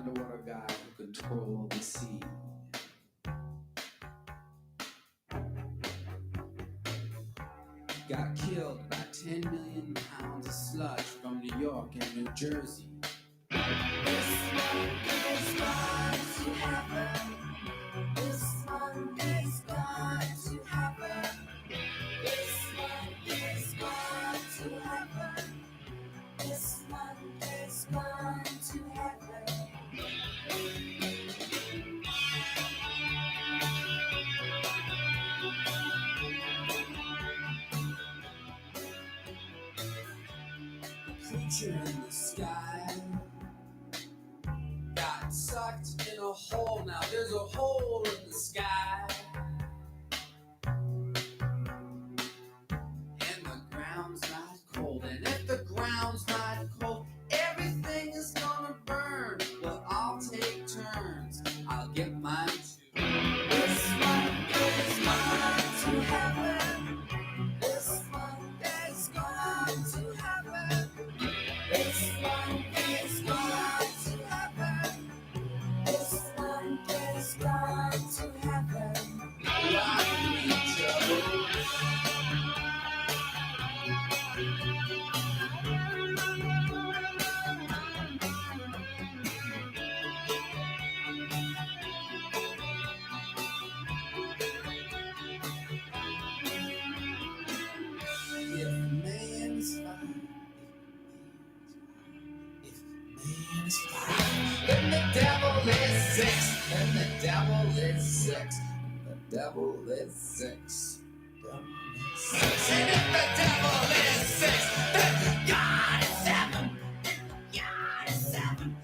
underwater guy who controlled the sea. Got killed by 10 million pounds of sludge from New York and New Jersey. This one is gone to heaven. This one is gone to heaven. This one is gone to heaven. This one is gone to heaven. Creature in the sky got sucked in a hole. Now there's a hole in the sky, and the ground's not cold. And if the ground's not cold, everything is gonna burn. But I'll take turns. I'll get mine too. This one is gone to heaven. This one is gone to heaven. This one is gone to heaven. This one is gone to heaven. Rock me, Joe. If man's fine, if man's fine, then the devil is six, then the devil is six, the devil is six, devil is six. And if the devil is six, then God is seven, God is seven,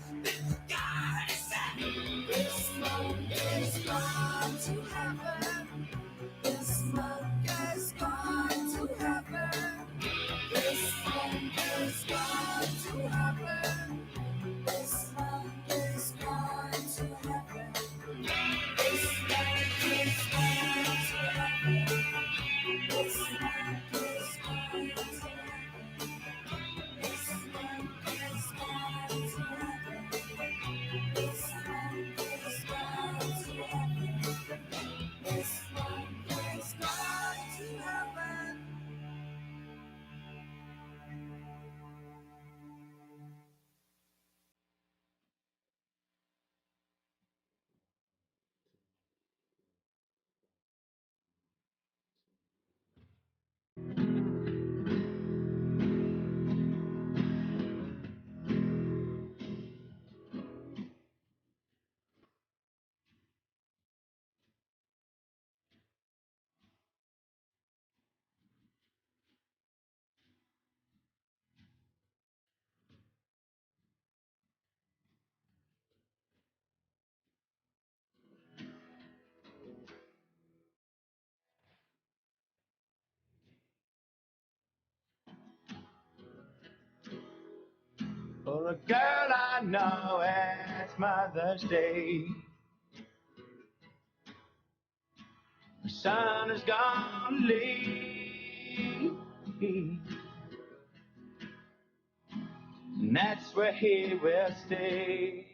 God is seven. This monk is gone to heaven. This monk is gone to heaven. This monk is gone to heaven. This monk is gone to heaven. This monk is gone to heaven. This monk is gone to heaven. This monk is gone to heaven. This monk is gone to heaven. This monk is gone to heaven. For a girl I know, it's Mother's Day. The sun is gone to leave, and that's where he will stay.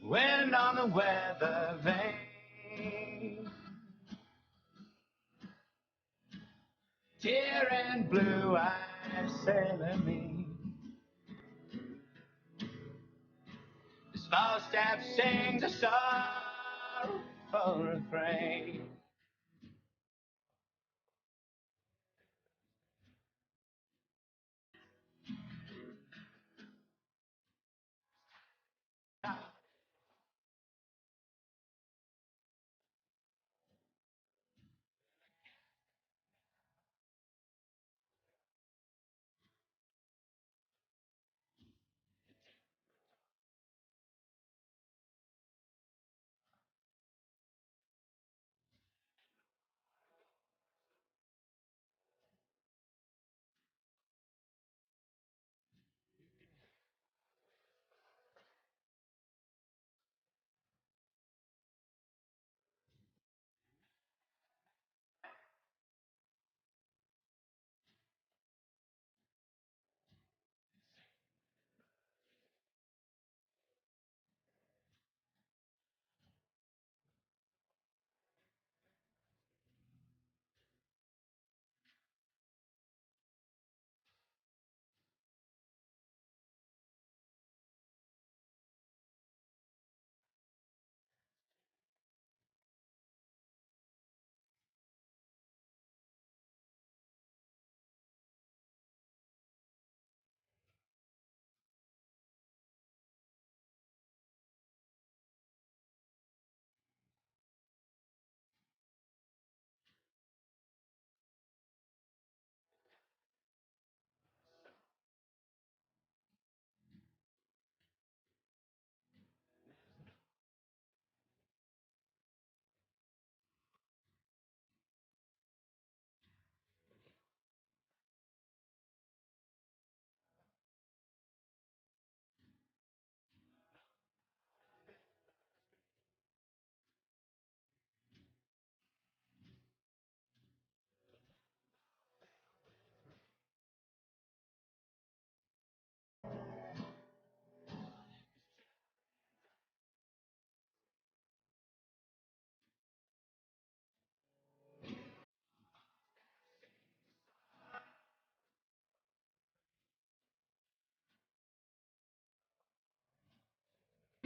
Wind on the weather vane, tear and blue eyes sailing me. This Falstaff sings a sorrowful refrain.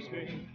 screen.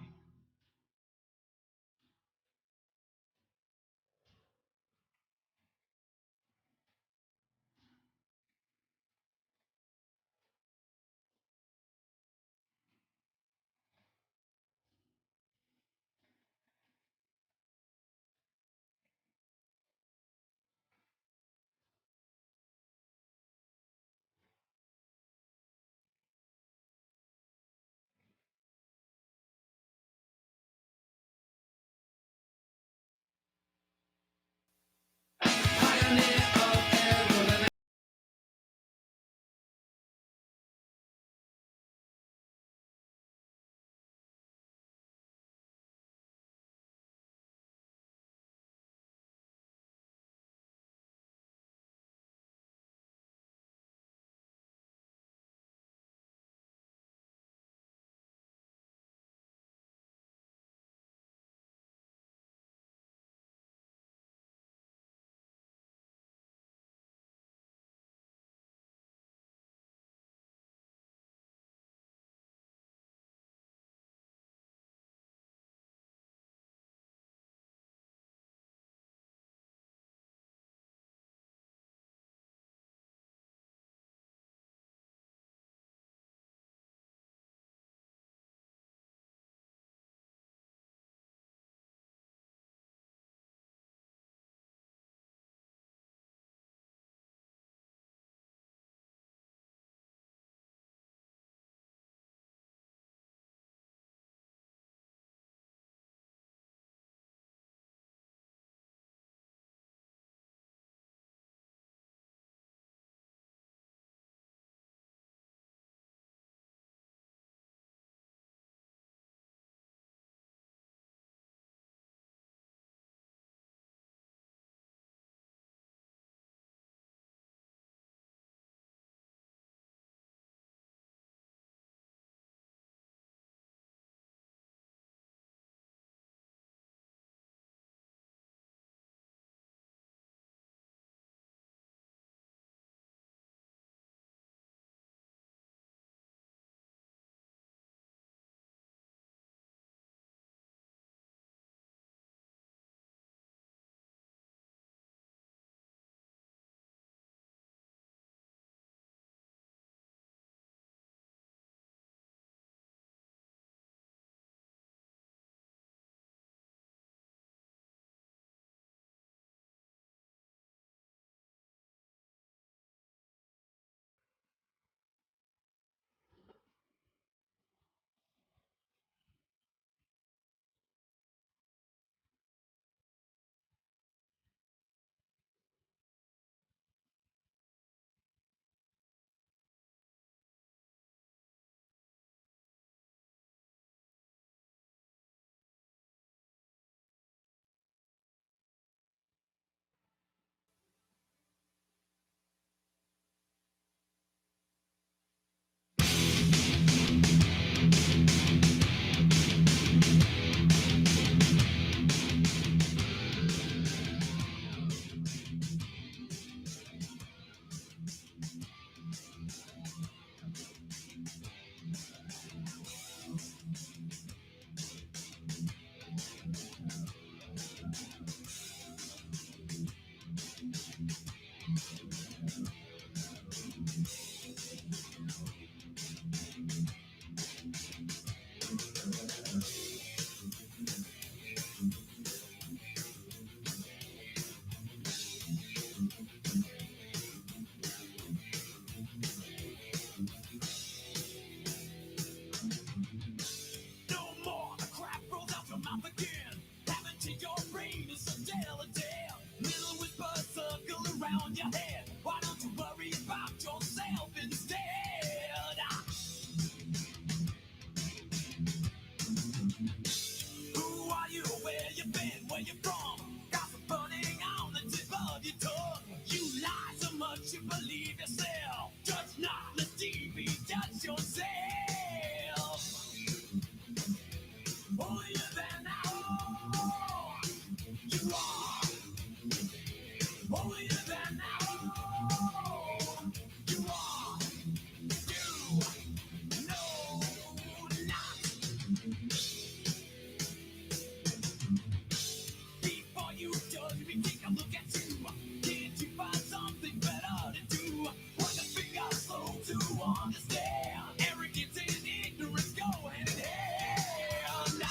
understand. Arrogance and ignorance go hand in hand.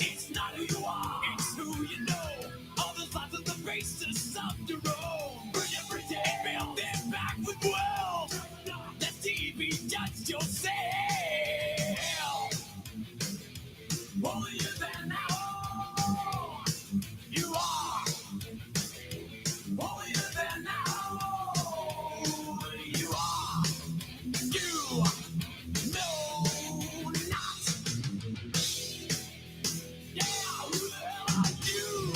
It's not who you are, it's who you know. All the thoughts of the basis of your own. Burn every day, build them back with wealth. Let TV judge yourself. Holier than thou. You are holier than thou. You are. You know not. Yeah, who the hell are you?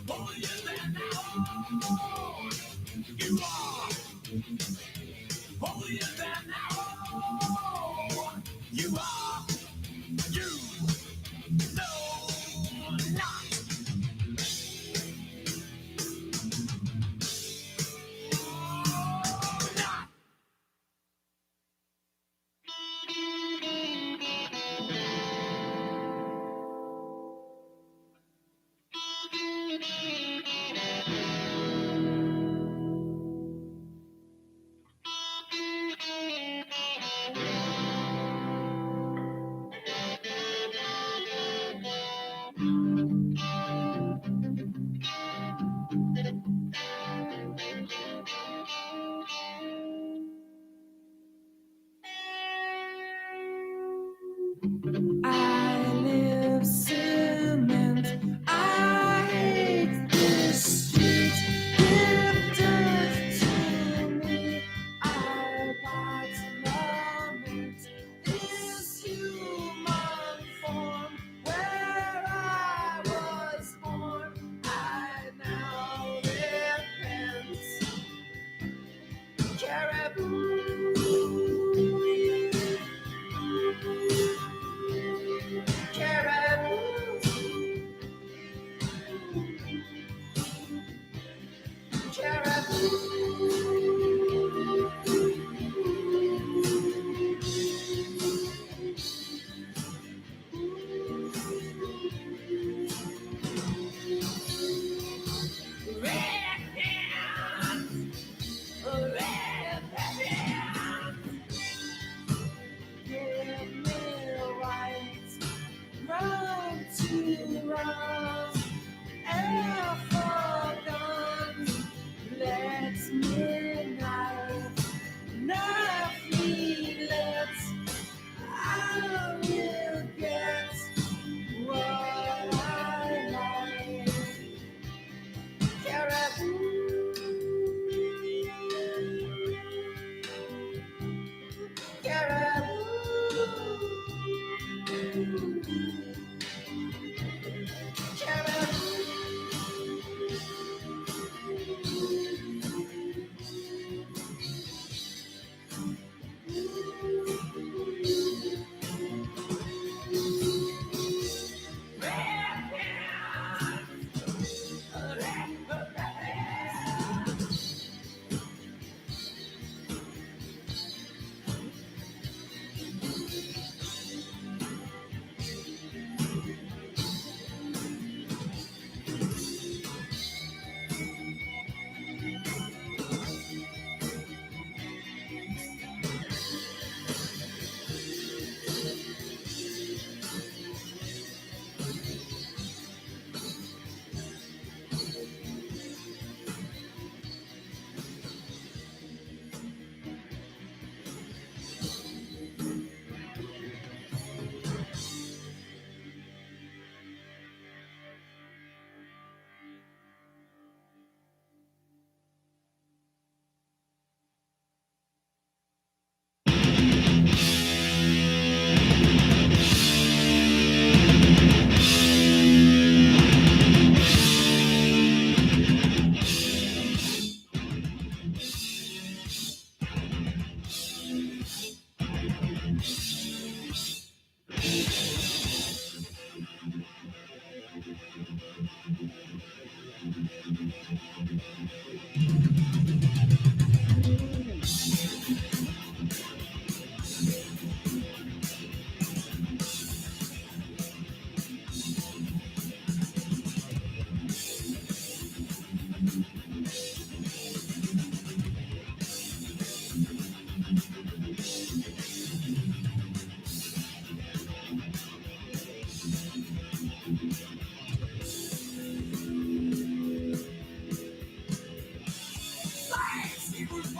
Holier than thou. You are holier than thou. You are. You know not. Not. I live cement. I hate this street. Give dirt to me. I got lament. This human form where I was born. I now repent. Caribou. Red hand, red hand.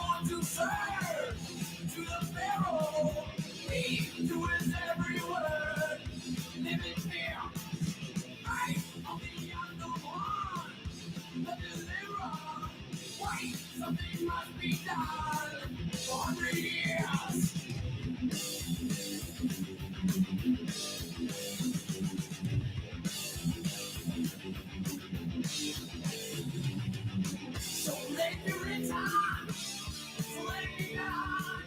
born to serve to the Pharaoh. He doeth every word. Live in fear. Right on the unknown one. The deliverer. Wait, something must be done. For 100 years. So let me return. So let me die.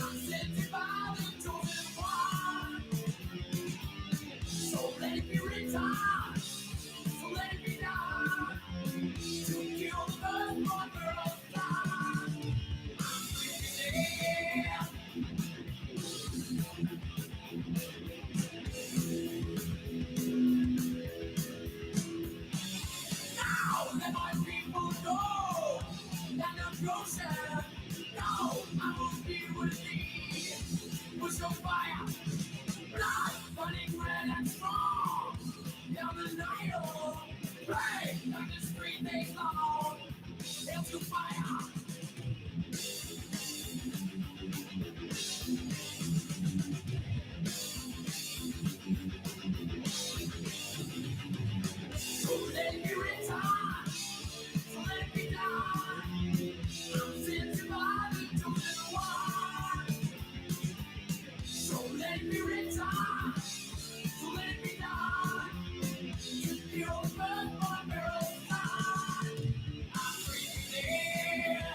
I'm sent by the chosen one. So let me return. So let me die. To kill the firstborn girl of God. I'm free. Now let my people know that the Joseph, no, I will be with thee. With your fire, blood running red and strong. Down the Nile, pray like the 3 days long. Hail to fire. So let me return. So let me die. I'm sent by the chosen one. So let me return. So let me die. To kill the firstborn girl of God. I'm breathing in.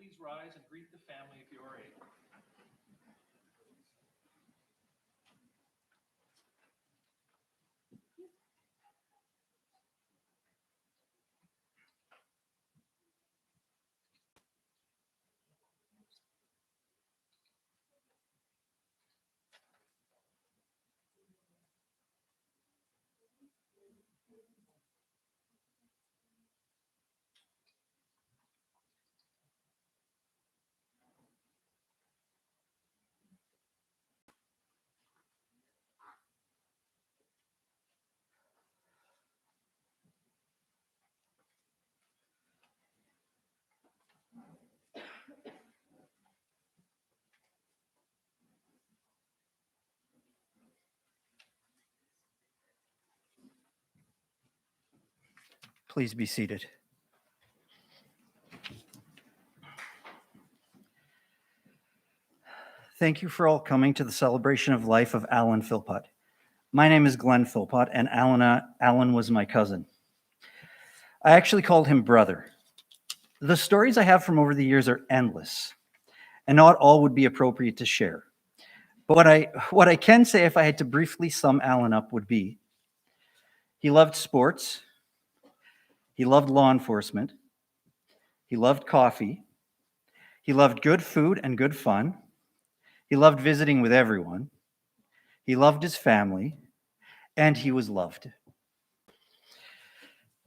please rise and greet the family if you are able. Please be seated. Thank you for all coming to the celebration of life of Alan Philpot. My name is Glenn Philpot, and Alan was my cousin. I actually called him brother. The stories I have from over the years are endless, and not all would be appropriate to share. But what I can say, if I had to briefly sum Alan up, would be he loved sports, he loved law enforcement, he loved coffee, he loved good food and good fun, he loved visiting with everyone, he loved his family, and he was loved.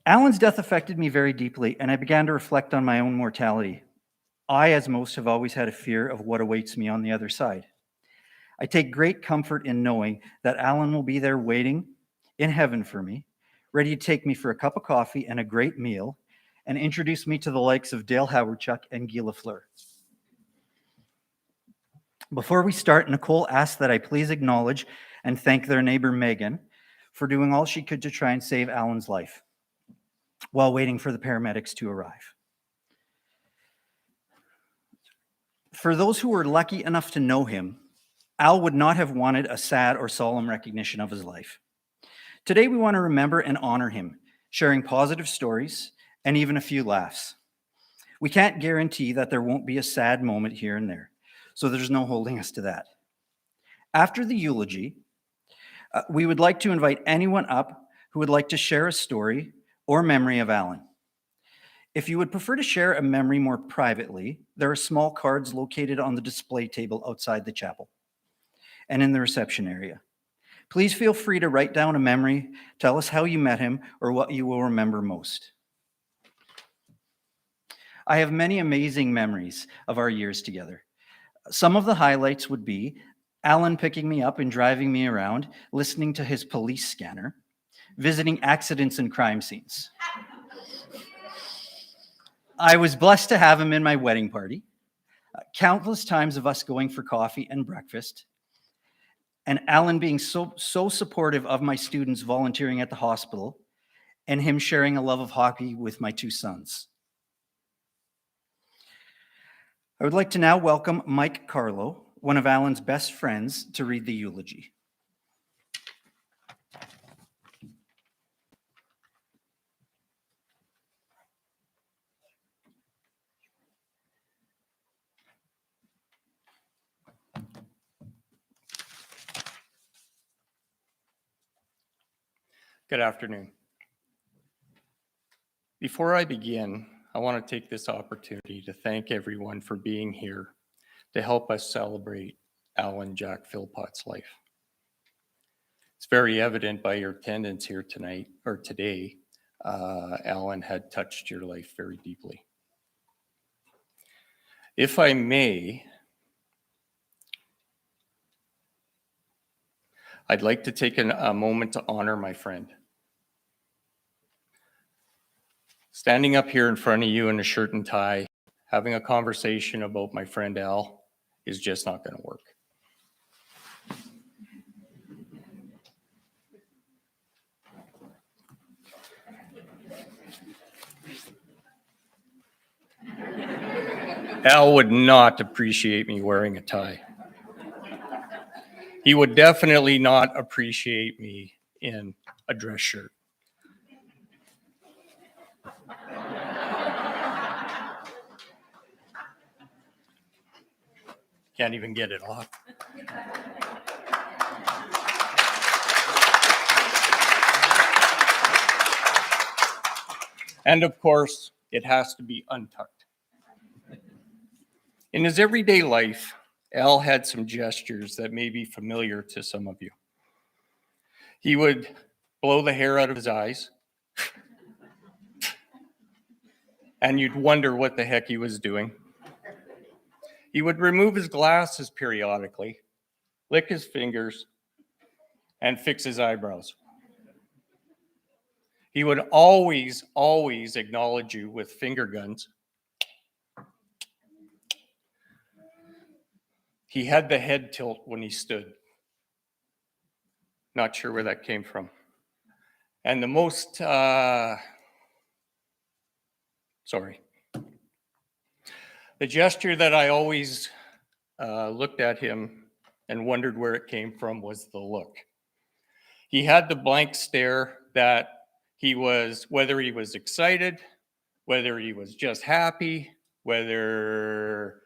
Alan's death affected me very deeply, and I began to reflect on my own mortality. I, as most, have always had a fear of what awaits me on the other side. I take great comfort in knowing that Alan will be there waiting in heaven for me, ready to take me for a cup of coffee and a great meal, and introduce me to the likes of Dale Howardchuk and Guy Lafleur. Before we start, Nicole asked that I please acknowledge and thank their neighbor Megan for doing all she could to try and save Alan's life while waiting for the paramedics to arrive. For those who were lucky enough to know him, Al would not have wanted a sad or solemn recognition of his life. Today, we want to remember and honor him, sharing positive stories and even a few laughs. We can't guarantee that there won't be a sad moment here and there, so there's no holding us to that. After the eulogy, we would like to invite anyone up who would like to share a story or memory of Alan. If you would prefer to share a memory more privately, there are small cards located on the display table outside the chapel and in the reception area. Please feel free to write down a memory, tell us how you met him, or what you will remember most. I have many amazing memories of our years together. Some of the highlights would be Alan picking me up and driving me around, listening to his police scanner, visiting accidents and crime scenes. I was blessed to have him in my wedding party, countless times of us going for coffee and breakfast, and Alan being so supportive of my students volunteering at the hospital, and him sharing a love of hockey with my two sons. I would like to now welcome Mike Carlo, one of Alan's best friends, to read the eulogy. Good afternoon. Before I begin, I want to take this opportunity to thank everyone for being here to help us celebrate Alan Jack Philpot's life. It's very evident by your attendance here tonight or today, Alan had touched your life very deeply. If I may, I'd like to take a moment to honor my friend. Standing up here in front of you in a shirt and tie, having a conversation about my friend Al is just not going to work. Al would not appreciate me wearing a tie. He would definitely not appreciate me in a dress shirt. Can't even get it off. And of course, it has to be untucked. In his everyday life, Al had some gestures that may be familiar to some of you. He would blow the hair out of his eyes, and you'd wonder what the heck he was doing. He would remove his glasses periodically, lick his fingers, and fix his eyebrows. He would always acknowledge you with finger guns. He had the head tilt when he stood. Not sure where that came from. And the most, the gesture that I always looked at him and wondered where it came from was the look. He had the blank stare that he was, whether he was excited, whether he was just happy, whether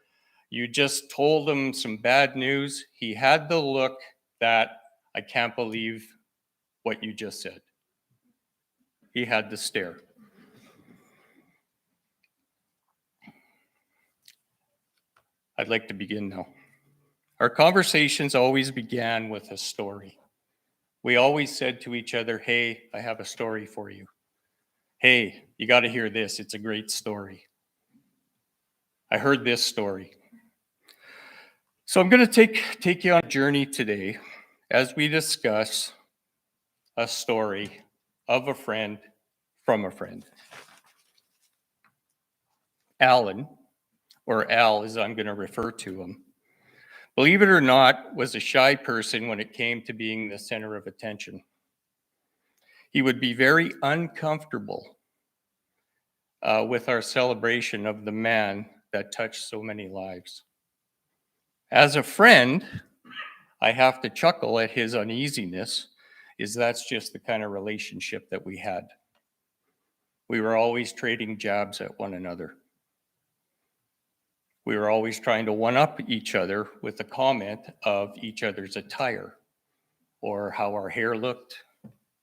you just told him some bad news, he had the look that I can't believe what you just said. He had the stare. I'd like to begin now. Our conversations always began with a story. We always said to each other, hey, I have a story for you. Hey, you got to hear this. It's a great story. I heard this story. So I'm going to take you on a journey today as we discuss a story of a friend from a friend. Alan, or Al as I'm going to refer to him, believe it or not, was a shy person when it came to being the center of attention. He would be very uncomfortable with our celebration of the man that touched so many lives. As a friend, I have to chuckle at his uneasiness, is that's just the kind of relationship that we had. We were always trading jabs at one another. We were always trying to one-up each other with a comment of each other's attire, or how our hair looked,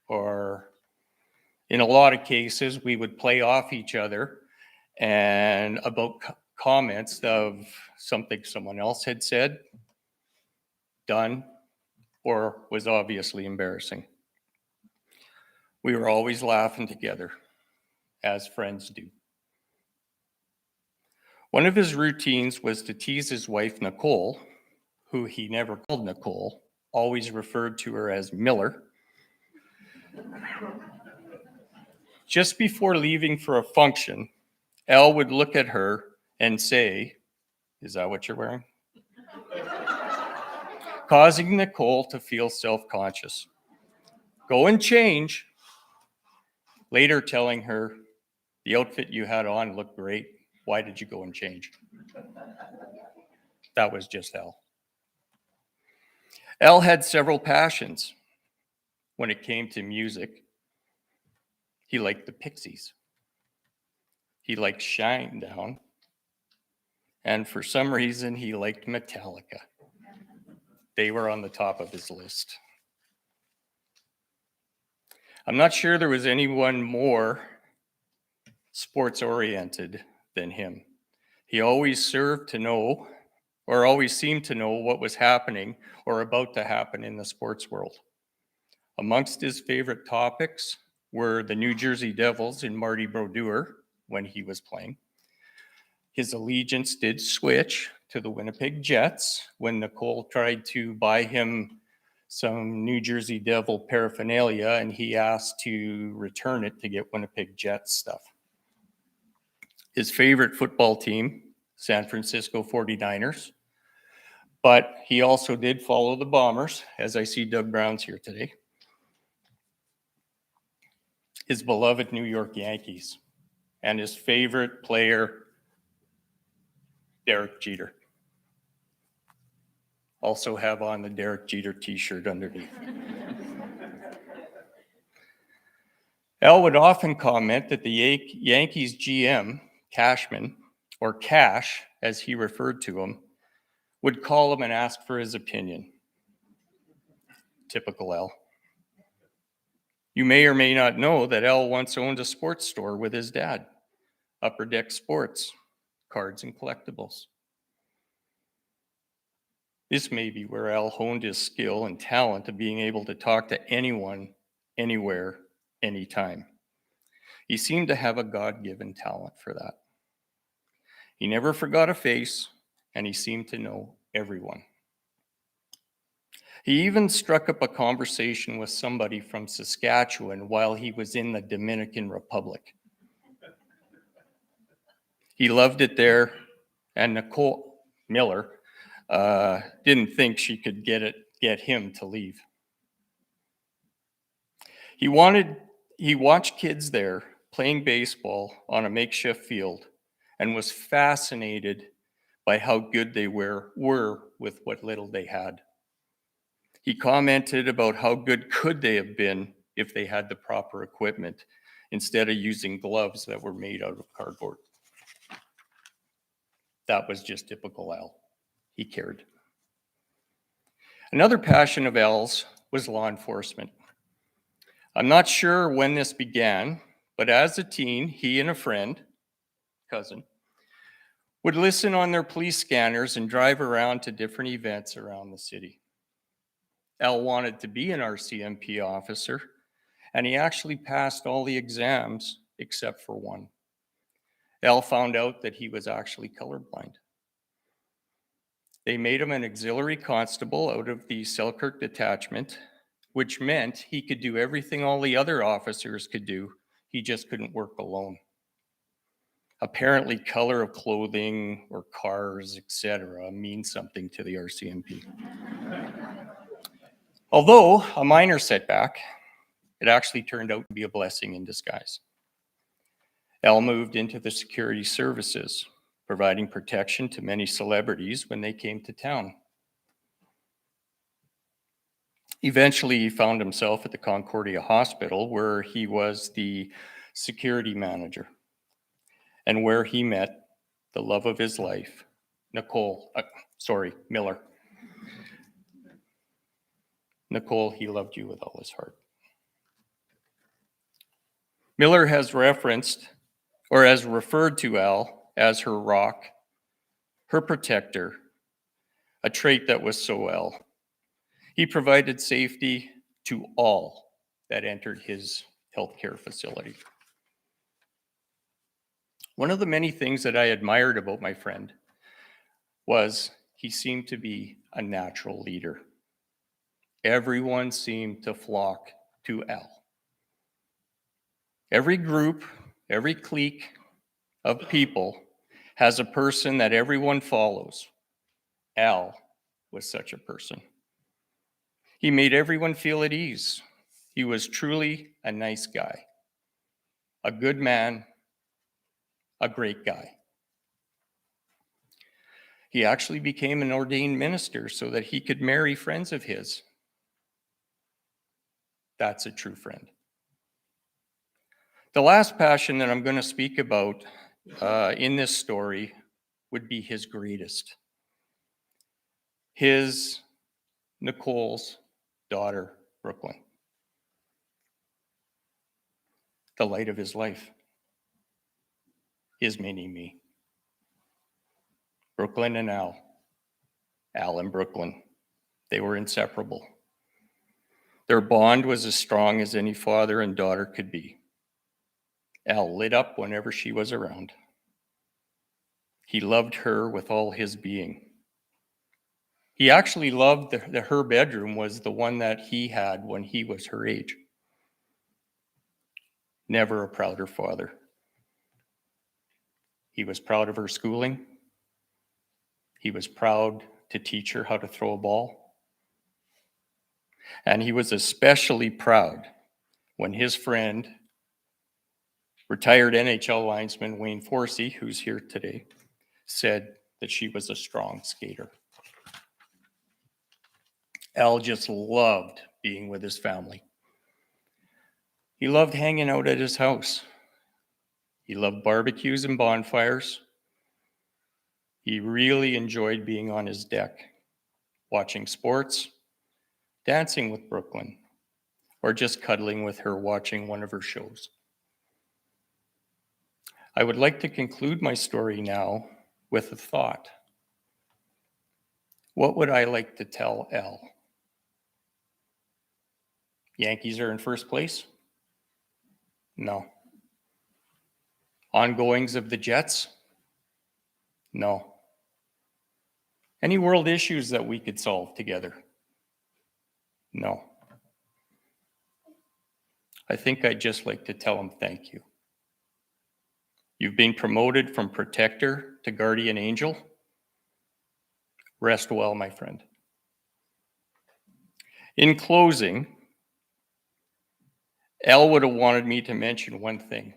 or in a lot of cases, we would play off each other and about comments of something someone else had said, done, or was obviously embarrassing. We were always laughing together, as friends do. One of his routines was to tease his wife, Nicole, who he never called Nicole, always referred to her as Miller. Just before leaving for a function, Al would look at her and say, "Is that what you're wearing?" Causing Nicole to feel self-conscious. Go and change. Later telling her, "The outfit you had on looked great. Why did you go and change?" That was just Al. Al had several passions when it came to music. He liked the Pixies. He liked Shinedown. And for some reason, he liked Metallica. They were on the top of his list. I'm not sure there was anyone more sports-oriented than him. He always served to know, or always seemed to know, what was happening or about to happen in the sports world. Amongst his favorite topics were the New Jersey Devils and Marty Brodeur when he was playing. His allegiance did switch to the Winnipeg Jets when Nicole tried to buy him some New Jersey Devil paraphernalia and he asked to return it to get Winnipeg Jets stuff. His favorite football team, San Francisco 49ers, but he also did follow the Bombers, as I see Doug Brown's here today. His beloved New York Yankees, and his favorite player, Derek Jeter. Also have on the Derek Jeter t-shirt underneath. Al would often comment that the Yankees GM, Cashman, or Cash, as he referred to him, would call him and ask for his opinion. Typical Al. You may or may not know that Al once owned a sports store with his dad, Upper Deck Sports, cards and collectibles. This may be where Al honed his skill and talent of being able to talk to anyone, anywhere, anytime. He seemed to have a God-given talent for that. He never forgot a face, and he seemed to know everyone. He even struck up a conversation with somebody from Saskatchewan while he was in the Dominican Republic. He loved it there, and Nicole Miller didn't think she could get him to leave. He watched kids there playing baseball on a makeshift field and was fascinated by how good they were with what little they had. He commented about how good could they have been if they had the proper equipment instead of using gloves that were made out of cardboard. That was just typical Al. He cared. Another passion of Al's was law enforcement. I'm not sure when this began, but as a teen, he and a cousin, would listen on their police scanners and drive around to different events around the city. Al wanted to be an RCMP officer, and he actually passed all the exams except for one. Al found out that he was actually colorblind. They made him an auxiliary constable out of the Selkirk detachment, which meant he could do everything all the other officers could do. He just couldn't work alone. Apparently, color of clothing or cars, etc., means something to the RCMP. Although a minor setback, it actually turned out to be a blessing in disguise. Al moved into the security services, providing protection to many celebrities when they came to town. Eventually, he found himself at the Concordia Hospital, where he was the security manager and where he met the love of his life, Miller. Nicole, he loved you with all his heart. Miller has referred to Al as her rock, her protector, a trait that was so Al. He provided safety to all that entered his healthcare facility. One of the many things that I admired about my friend was he seemed to be a natural leader. Everyone seemed to flock to Al. Every group, every clique of people has a person that everyone follows. Al was such a person. He made everyone feel at ease. He was truly a nice guy, a good man, a great guy. He actually became an ordained minister so that he could marry friends of his. That's a true friend. The last passion that I'm going to speak about in this story would be his greatest. Nicole's daughter, Brooklyn. The light of his life. His mini-me. Brooklyn and Al. Al and Brooklyn. They were inseparable. Their bond was as strong as any father and daughter could be. Al lit up whenever she was around. He loved her with all his being. He actually loved her bedroom was the one that he had when he was her age. Never a prouder father. He was proud of her schooling. He was proud to teach her how to throw a ball. And he was especially proud when his friend, retired NHL linesman Wayne Forsey, who's here today, said that she was a strong skater. Al just loved being with his family. He loved hanging out at his house. He loved barbecues and bonfires. He really enjoyed being on his deck, watching sports, dancing with Brooklyn, or just cuddling with her watching one of her shows. I would like to conclude my story now with a thought. What would I like to tell Al? Yankees are in first place? No. Ongoings of the Jets? No. Any world issues that we could solve together? No. I think I'd just like to tell him thank you. You've been promoted from protector to guardian angel. Rest well, my friend. In closing, Al would have wanted me to mention one thing.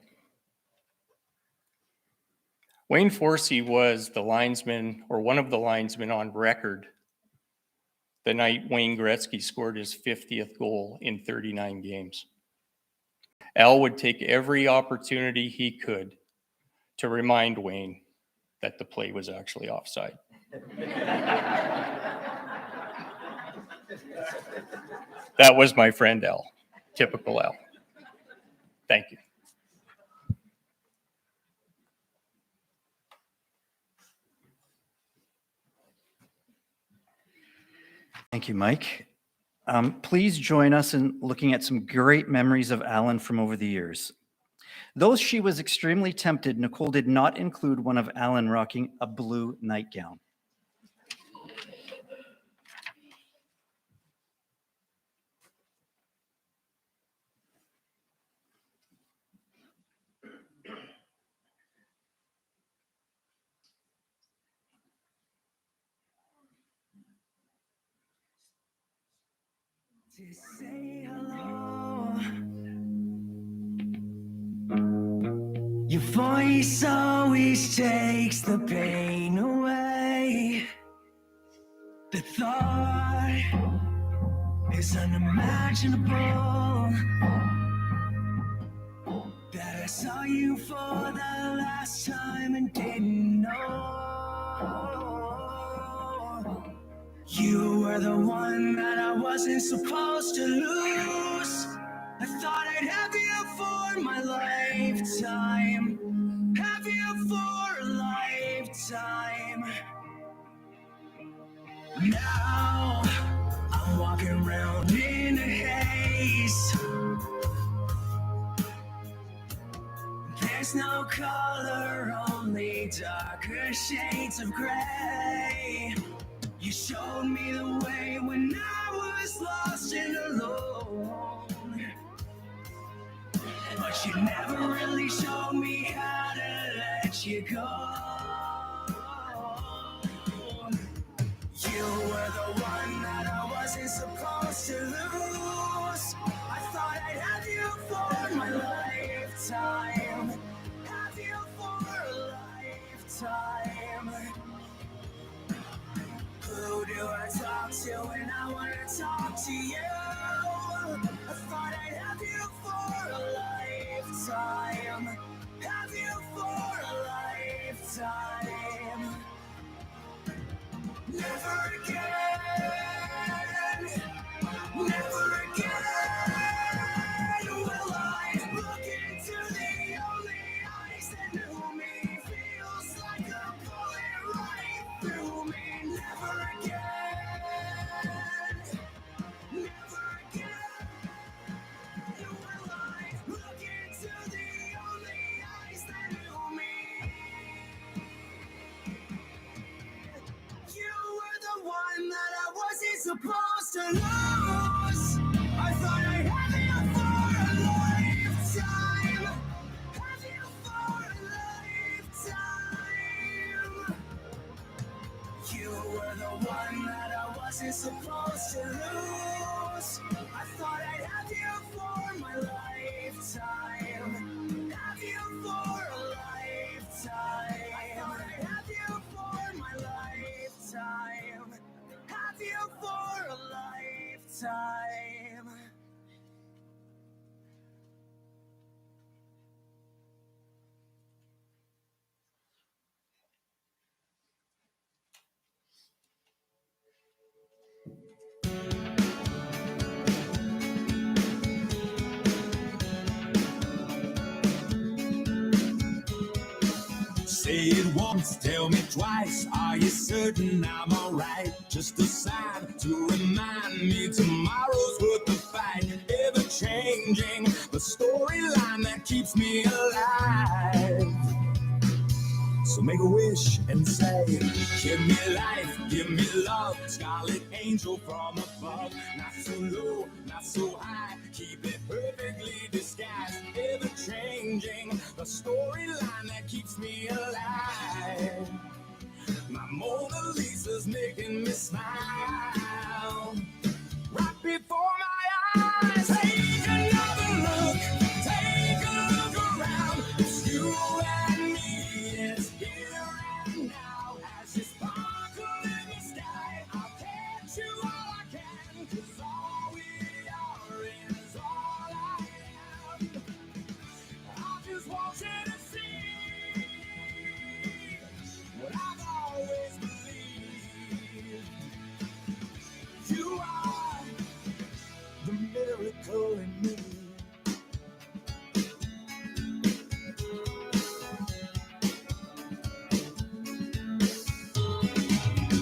Wayne Forsey was the linesman, or one of the linesmen on record, the night Wayne Gretzky scored his 50th goal in 39 games. Al would take every opportunity he could to remind Wayne that the play was actually offside. That was my friend Al, typical Al. Thank you. Thank you, Mike. Please join us in looking at some great memories of Alan from over the years. Though she was extremely tempted, Nicole did not include one of Alan rocking a blue nightgown. To say hello. Your voice always takes the pain away. The thought is unimaginable that I saw you for the last time and didn't know. You were the one that I wasn't supposed to lose. I thought I'd have you for my lifetime. Have you for a lifetime. Now I'm walking around in a haze. There's no color, only darker shades of gray. You showed me the way when I was lost and alone. But you never really showed me how to let you go. You were the one that I wasn't supposed to lose. I thought I'd have you for my lifetime. Have you for a lifetime. Who do I talk to when I want to talk to you? I thought I'd have you for a lifetime. Have you for a lifetime. Never again. Never again. Say it once, tell me twice. Are you certain I'm alright? Just a sign to remind me tomorrow's worth the fight. Ever changing, the storyline that keeps me alive. So make a wish and say, give me life, give me love, scarlet angel from above. Not so low, not so high, keep it perfectly disguised. Ever changing, the storyline that keeps me alive. My Mona Lisa's making me smile. Right before my eyes, take another look, take a look around. It's you and me, it's here and now. As you sparkle in the sky, I'll catch you all I can. 'Cause all we are is all I am. I just want you to see what I've always believed. You are the miracle in me.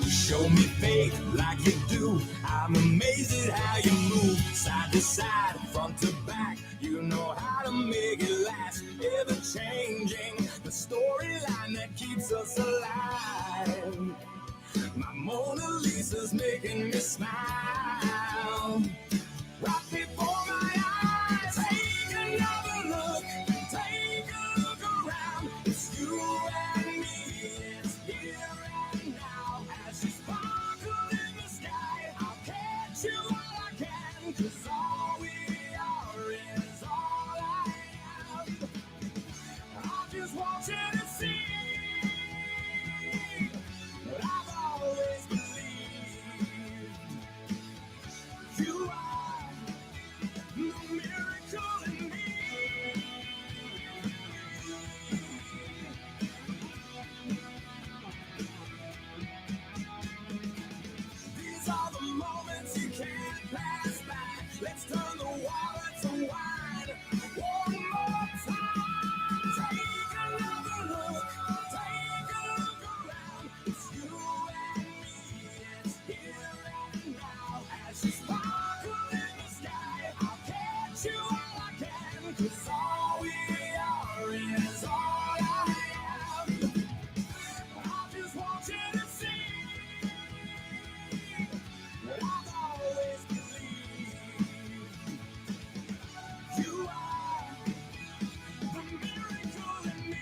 Show me faith like you do. I'm amazed at how you move. Side to side, front to back. You know how to make it last. Ever changing, the storyline that keeps us alive. My Mona Lisa's making me smile. Right before my eyes, take another look, take a look around. It's you and me, it's here and now. As you sparkle in the sky, I'll catch you all I can. 'Cause all we are is all I am. I just want you to see what I've always believed. You are the miracle in me. These are the moments you can't pass by. Let's turn the water to wine. One more time. Take another look. Take a look around. It's you and me. It's here and now. As you sparkle in the sky, I'll catch you all I can. 'Cause all we are is all I am. I just want you to see what I've always believed. You are the miracle in me.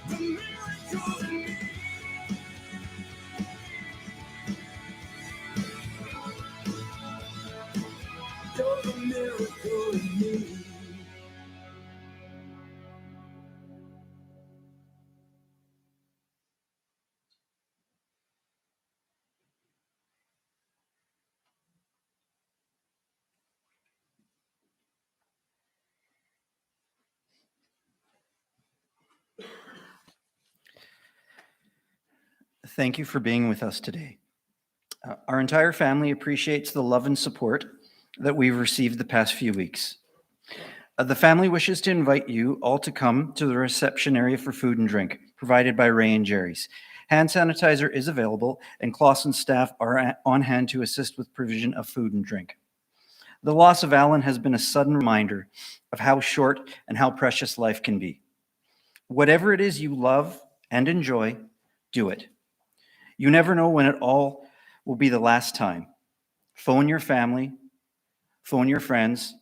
The miracle in me. You're the miracle in me. Thank you for being with us today. Our entire family appreciates the love and support that we've received the past few weeks. The family wishes to invite you all to come to the reception area for food and drink provided by Ray and Jerry's. Hand sanitizer is available, and Clausen staff are on hand to assist with provision of food and drink. The loss of Alan has been a sudden reminder of how short and how precious life can be. Whatever it is you love and enjoy, do it. You never know when it all will be the last time. Phone your family, phone your friends,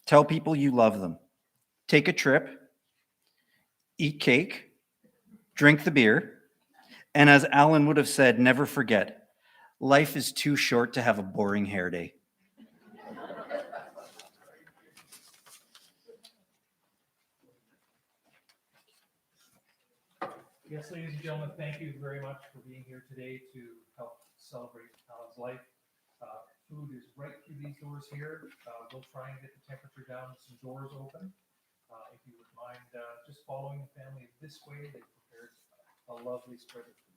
tell people you love them. Take a trip, eat cake, drink the beer, and as Alan would have said, never forget, life is too short to have a boring hair day. Yes, ladies and gentlemen, thank you very much for being here today to help celebrate Alan's life. Food is right through these doors here. We'll try and get the temperature down with some doors open. If you would mind just following the family this way, they prepared a lovely spread of food.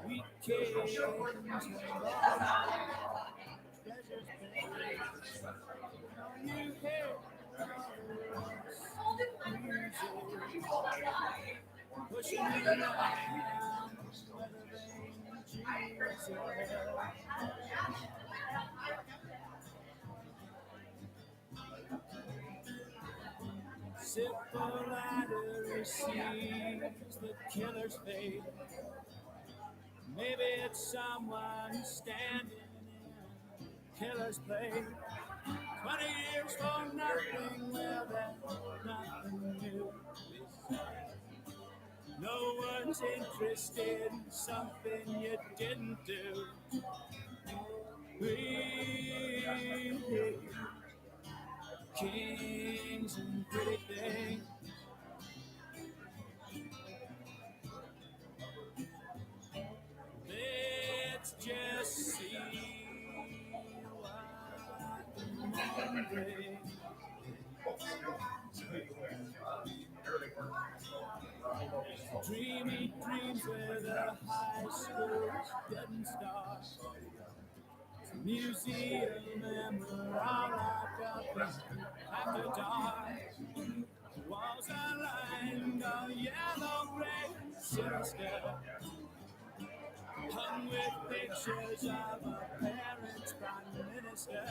We came to treasures buried. You hear music pushing me around with a vein Jesus. Simple ladder receives the killer's fate. Maybe it's someone standing in killer's place. 20 years for nothing, well, that's nothing new. No one's interested in something you didn't do. We kings and pretty things. Let's just see what tomorrow brings. Dreamy dreams where the high school's didn't start. Museum member all locked up after dark. Walls are lined all yellow, gray, sinister. Hung with pictures of a parent's prime minister.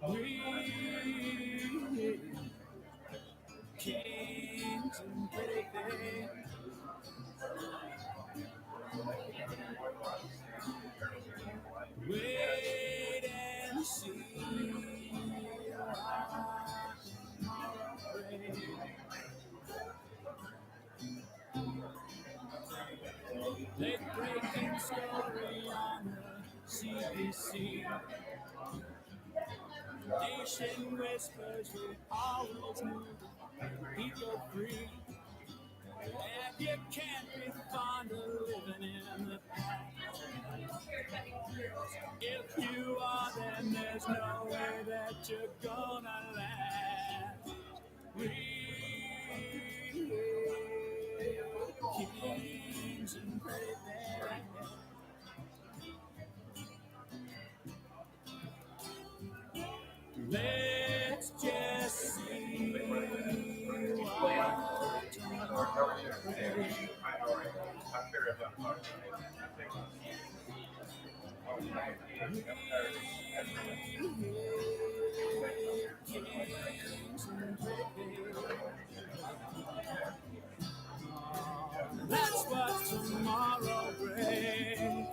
We kings and pretty things. Wait and see what tomorrow brings. Late breaking story on the CBC. Nation whispers we always move people free. And you can't be fond of living in the past. If you are, then there's no way that you're gonna last. We kings and pretty things. Let's just see what tomorrow brings. That's what tomorrow brings.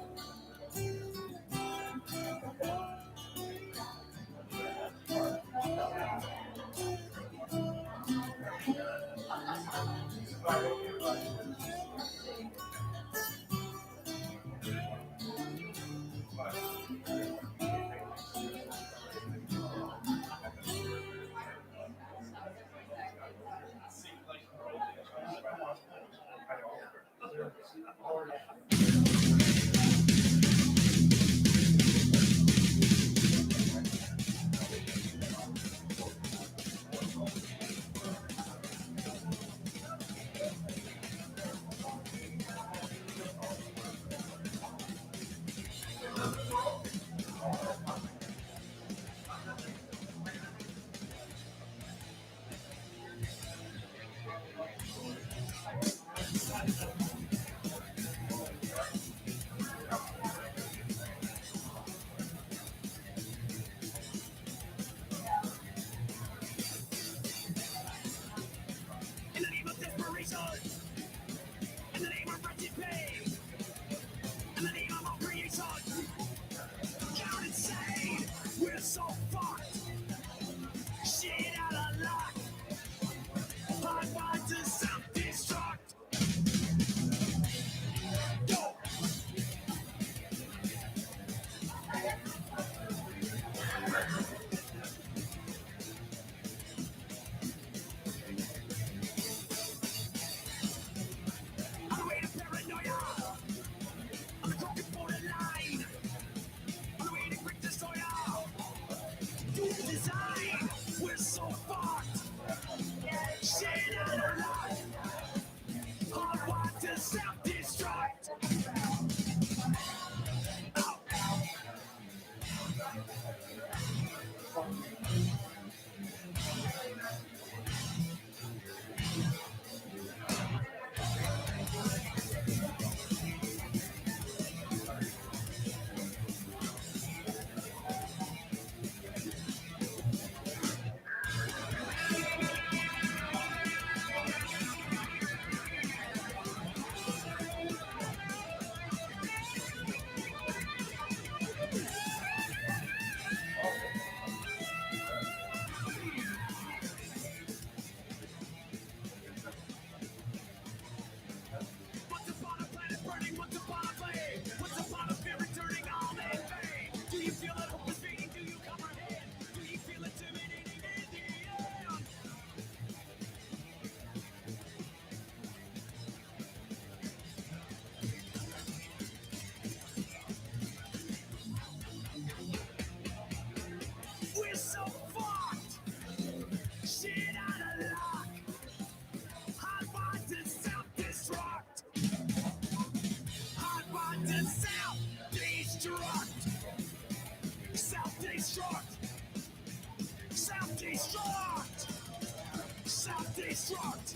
destruct.